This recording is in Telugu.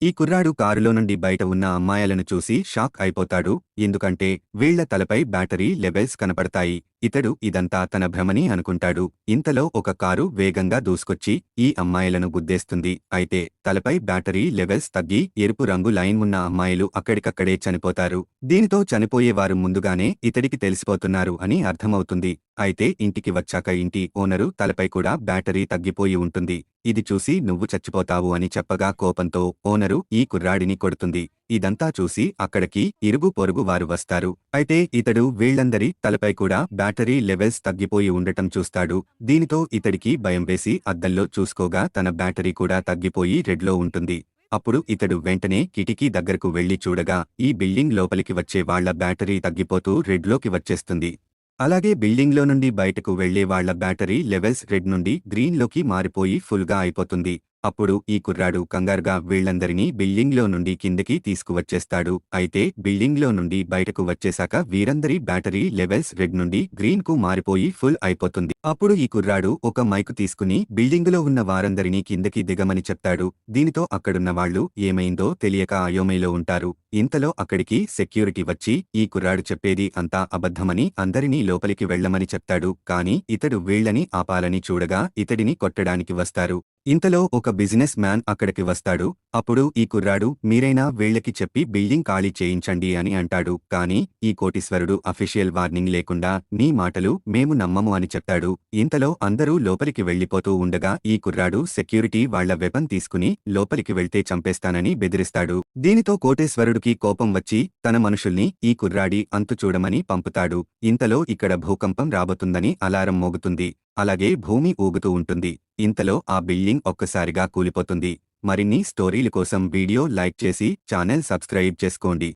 ఈ కుర్రాడు కారులో నుండి బయట ఉన్న అమ్మాయిలను చూసి షాక్ అయిపోతాడు. ఎందుకంటే వీళ్ల తలపై బ్యాటరీ లెవెల్స్ కనపడతాయి. ఇతడు ఇదంతా తన భ్రమని అనుకుంటాడు. ఇంతలో ఒక కారు వేగంగా దూసుకొచ్చి ఈ అమ్మాయిలను గుద్దేస్తుంది. అయితే తలపై బ్యాటరీ లెవెల్స్ తగ్గి ఎరుపు రంగు లైన్ ఉన్న అమ్మాయిలు అక్కడికక్కడే చనిపోతారు. దీనితో చనిపోయేవారు ముందుగానే ఇతడికి తెలిసిపోతున్నారు అని అర్థమవుతుంది. అయితే ఇంటికి వచ్చాక ఇంటి ఓనరు తలపై కూడా బ్యాటరీ తగ్గిపోయి ఉంటుంది. ఇది చూసి నువ్వు చచ్చిపోతావు అని చెప్పగా కోపంతో ఓనరు ఈ కుర్రాడిని కొడుతుంది. ఇదంతా చూసి అక్కడికి ఇరుగు పొరుగు వారు వస్తారు. అయితే ఇతడు వీళ్లందరి తలపై కూడా బ్యాటరీ లెవెల్స్ తగ్గిపోయి ఉండటం చూస్తాడు. దీనితో ఇతడికి భయం వేసి అద్దంలో చూసుకోగా తన బ్యాటరీ కూడా తగ్గిపోయి రెడ్లో ఉంటుంది. అప్పుడు ఇతడు వెంటనే కిటికీ దగ్గరకు వెళ్లి చూడగా ఈ బిల్డింగ్ లోపలికి వచ్చే వాళ్ల బ్యాటరీ తగ్గిపోతూ రెడ్లోకి వచ్చేస్తుంది. అలాగే బిల్డింగ్లో నుండి బయటకు వెళ్లే వాళ్ల బ్యాటరీ లెవెల్స్ రెడ్ నుండి గ్రీన్లోకి మారిపోయి ఫుల్గా అయిపోతుంది. అప్పుడు ఈ కుర్రాడు కంగారుగా వీళ్లందరినీ బిల్డింగ్లో నుండి కిందకి తీసుకువచ్చేస్తాడు. అయితే బిల్డింగ్లో నుండి బయటకు వచ్చేశాక వీరందరి బ్యాటరీ లెవెల్స్ రెడ్ నుండి గ్రీన్ కు మారిపోయి ఫుల్ అయిపోతుంది. అప్పుడు ఈ కుర్రాడు ఒక మైకు తీసుకుని బిల్డింగులో ఉన్న వారందరినీ కిందకి దిగమని చెప్తాడు. దీనితో అక్కడున్న వాళ్లు ఏమైందో తెలియక అయోమయంలో ఉంటారు. ఇంతలో అక్కడికి సెక్యూరిటీ వచ్చి ఈ కుర్రాడు చెప్పేది అంతా అబద్ధమని అందరినీ లోపలికి వెళ్లమని చెప్తాడు. కాని ఇతడు వీళ్లని ఆపాలని చూడగా ఇతడిని కొట్టడానికి వస్తారు. ఇంతలో ఒక బిజినెస్ మ్యాన్ అక్కడికి వస్తాడు. అప్పుడు ఈ కుర్రాడు మీరైనా వీళ్లకి చెప్పి బిల్డింగ్ ఖాళీ చేయించండి అని అంటాడు. కాని ఈ కోటీశ్వరుడు అఫీషియల్ వార్నింగ్ లేకుండా నీ మాటలు మేము నమ్మము అని చెప్తాడు. ఇంతలో అందరూ లోపలికి వెళ్లిపోతూ ఉండగా ఈ కుర్రాడు సెక్యూరిటీ వాళ్ల వెపన్ తీసుకుని లోపలికి వెళ్తే చంపేస్తానని బెదిరిస్తాడు. దీనితో కోటేశ్వరుడికి కోపం వచ్చి తన మనుషుల్ని ఈ కుర్రాడి అంతు చూడమని పంపుతాడు. ఇంతలో ఇక్కడ భూకంపం రాబోతుందని అలారం మోగుతుంది. అలాగే భూమి ఊగుతూ ఉంటుంది. ఇంతలో ఆ బిల్డింగ్ ఒక్కసారిగా కూలిపోతుంది. మరిన్ని స్టోరీల కోసం వీడియో లైక్ చేసి ఛానల్ సబ్స్క్రైబ్ చేసుకోండి.